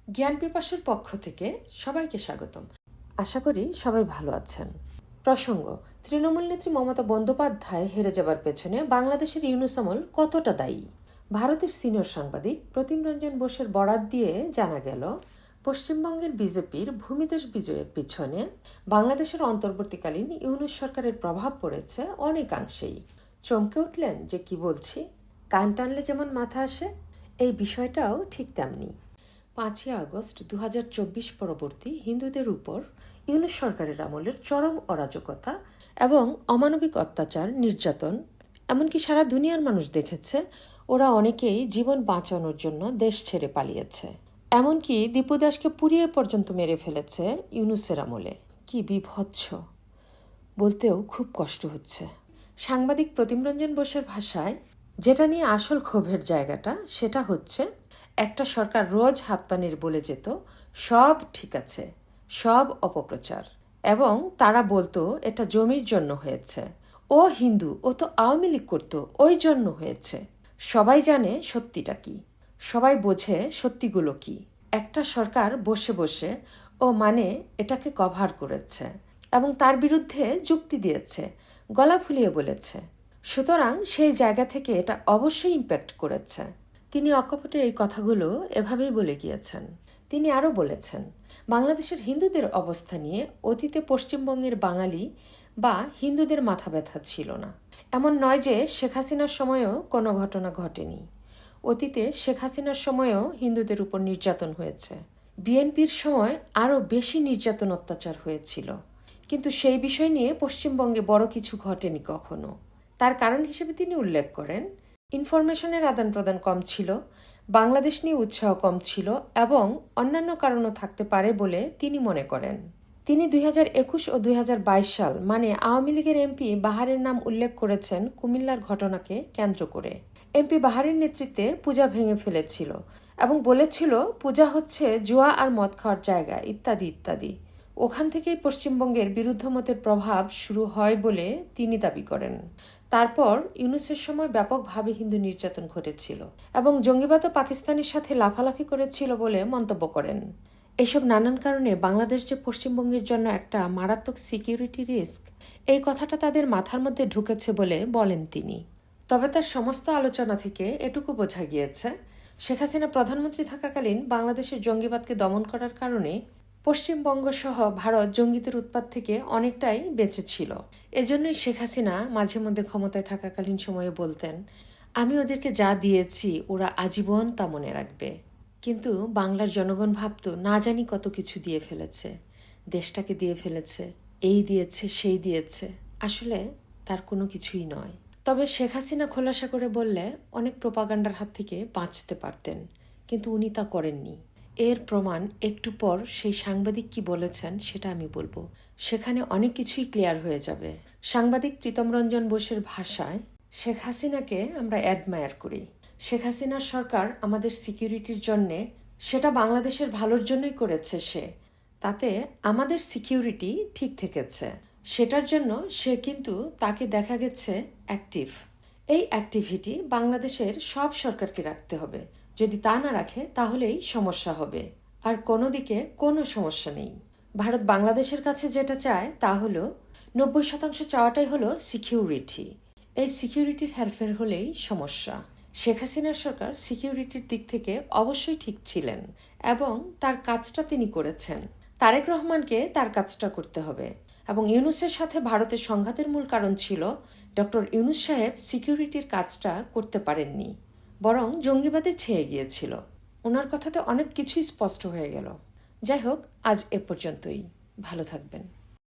জ্ঞান পিপাসুর পক্ষ থেকে সবাইকে স্বাগতম। আশা করি সবাই ভালো আছেন। প্রসঙ্গ, তৃণমূল নেত্রী মমতা বন্দ্যোপাধ্যায় হেরে যাবার পেছনে বাংলাদেশের ইউনূস আমল কতটা দায়ী? ভারতের সিনিয়র সাংবাদিক প্রতিম রঞ্জন বোসের বরাত দিয়ে জানা গেল, পশ্চিমবঙ্গের বিজেপির ভূমিদেশ বিজয়ের পিছনে বাংলাদেশের অন্তর্বর্তীকালীন ইউনূস সরকারের প্রভাব পড়েছে অনেকাংশেই। চমকে উঠলেন যে কি বলছি? কান টানলে যেমন মাথা আসে, এই বিষয়টাও ঠিক তেমনি। 5ই আগস্ট 2024 পরবর্তী হিন্দুদের উপর ইউনূস সরকারের আমলের চরম অরাজকতা এবং অমানবিক অত্যাচার, নির্যাতন, এমনকি সারা দুনিয়ার মানুষ দেখেছে ওরা অনেকেই জীবন বাঁচানোর জন্য দেশ ছেড়ে পালিয়েছে। এমনকি দীপু দাসকে পুড়িয়ে পর্যন্ত মেরে ফেলেছে ইউনূসের আমলে। কি বিভৎস, বলতেও খুব কষ্ট হচ্ছে। সাংবাদিক প্রতিম রঞ্জন বোসের ভাষায় যেটা নিয়ে আসল ক্ষোভের জায়গাটা, সেটা হচ্ছে একটা সরকার রোজ হাত পানির বলে যেত সব ঠিক আছে, সব অপপ্রচার, এবং তারা বলতো এটা জমির জন্য হয়েছে, ও হিন্দু, ও তো আওয়ামী লীগ করতো, ওই জন্য হয়েছে। সবাই জানে সত্যিটা কি, সবাই বোঝে সত্যিগুলো কি। একটা সরকার বসে বসে এটাকে কভার করেছে এবং তার বিরুদ্ধে যুক্তি দিয়েছে, গলা ফুলিয়ে বলেছে। সুতরাং সেই জায়গা থেকে এটা অবশ্যই ইম্প্যাক্ট করেছে। তিনি অকপটে এই কথাগুলো এভাবেই বলে গিয়েছেন। তিনি আরও বলেছেন, বাংলাদেশের হিন্দুদের অবস্থা নিয়ে অতীতে পশ্চিমবঙ্গের বাঙালি বা হিন্দুদের মাথা ব্যথা ছিল না। এমন নয় যে শেখ হাসিনার সময়ও কোনো ঘটনা ঘটেনি। অতীতে শেখ হাসিনার সময়ও হিন্দুদের উপর নির্যাতন হয়েছে। বিএনপির সময় আরও বেশি নির্যাতন অত্যাচার হয়েছিল, কিন্তু সেই বিষয় নিয়ে পশ্চিমবঙ্গে বড় কিছু ঘটেনি কখনো। তার কারণ হিসেবে তিনি উল্লেখ করেন, ইনফরমেশনের আদান প্রদান কম ছিল, বাংলাদেশ নিয়ে উৎসাহ কম ছিল এবং অন্যান্য কারণও থাকতে পারে বলে তিনি মনে করেন। তিনি 2021 ও 2022 সাল আওয়ামী লীগের এমপি বাহারের নাম উল্লেখ করেছেন কুমিল্লার ঘটনাকে কেন্দ্র করে। এমপি বাহারের নেতৃত্বে পূজা ভেঙে ফেলেছিল এবং বলেছিল পূজা হচ্ছে জুয়া আর মদ খাওয়ার জায়গা, ইত্যাদি ইত্যাদি। ওখান থেকেই পশ্চিমবঙ্গের বিরুদ্ধ মতের প্রভাব শুরু হয় বলে তিনি দাবি করেন। তারপর ইউনূসের সময় ব্যাপকভাবে হিন্দু নির্যাতন ঘটেছিল এবং জঙ্গিবাদও পাকিস্তানের সাথে লাফালাফি করেছিল বলে মন্তব্য করেন। এসব নানান কারণে বাংলাদেশ যে পশ্চিমবঙ্গের জন্য একটা মারাত্মক সিকিউরিটি রিস্ক, এই কথাটা তাদের মাথার মধ্যে ঢুকেছে বলে বলেন তিনি। তবে তার সমস্ত আলোচনা থেকে এটুকু বোঝা গিয়েছে, শেখ হাসিনা প্রধানমন্ত্রী থাকাকালীন বাংলাদেশের জঙ্গিবাদকে দমন করার কারণে পশ্চিমবঙ্গ সহ ভারত জঙ্গিদের উৎপাত থেকে অনেকটাই বেঁচে ছিল। এজন্যই শেখ হাসিনা মাঝে মধ্যে ক্ষমতায় থাকাকালীন সময়ে বলতেন, আমি ওদেরকে যা দিয়েছি ওরা আজীবন তা মনে রাখবে। কিন্তু বাংলার জনগণ ভাবত না জানি কত কিছু দিয়ে ফেলেছে, দেশটাকে দিয়ে ফেলেছে, এই দিয়েছে সেই দিয়েছে। আসলে তার কোনো কিছুই নয়। তবে শেখ হাসিনা খোলাসা করে বললে অনেক প্রোপাগান্ডার হাত থেকে বাঁচতে পারতেন, কিন্তু উনি তা করেননি। এর প্রমাণ একটু পর সেই সাংবাদিক কি বলেছেন সেটা আমি বলবো। সেখানে অনেক কিছুই ক্লিয়ার হয়ে যাবে। সাংবাদিক প্রীতম রঞ্জন বোসের ভাষায়, শেখ হাসিনাকে আমরা অ্যাডমায়ার করি। শেখ হাসিনার সরকার আমাদের সিকিউরিটির জন্যে, সেটা বাংলাদেশের ভালোর জন্যই করেছে সে, তাতে আমাদের সিকিউরিটি ঠিক থেকেছে। সেটার জন্য সে কিন্তু তাকে দেখা গেছে অ্যাক্টিভ। এই অ্যাক্টিভিটি বাংলাদেশের সব সরকারকে রাখতে হবে। যদি তা না রাখে তাহলেই সমস্যা হবে। আর কোনো দিকে কোনো সমস্যা নেই। ভারত বাংলাদেশের কাছে যেটা চায় তা হলো 90% চাওয়াটাই হলো সিকিউরিটি। এই সিকিউরিটির হেরফের হলেই সমস্যা। শেখ হাসিনার সরকার সিকিউরিটির দিক থেকে অবশ্যই ঠিক ছিলেন এবং তার কাজটা তিনি করেছেন। তারেক রহমানকে তার কাজটা করতে হবে। এবং ইউনূসের সাথে ভারতের সংঘাতের মূল কারণ ছিল ডক্টর ইউনূস সাহেব সিকিউরিটির কাজটা করতে পারেননি, বরং জঙ্গিবাদে ছেয়ে গিয়েছিল। ওনার কথাতে অনেক কিছুই স্পষ্ট হয়ে গেল। যাই হোক, আজ এ পর্যন্তই। ভালো থাকবেন।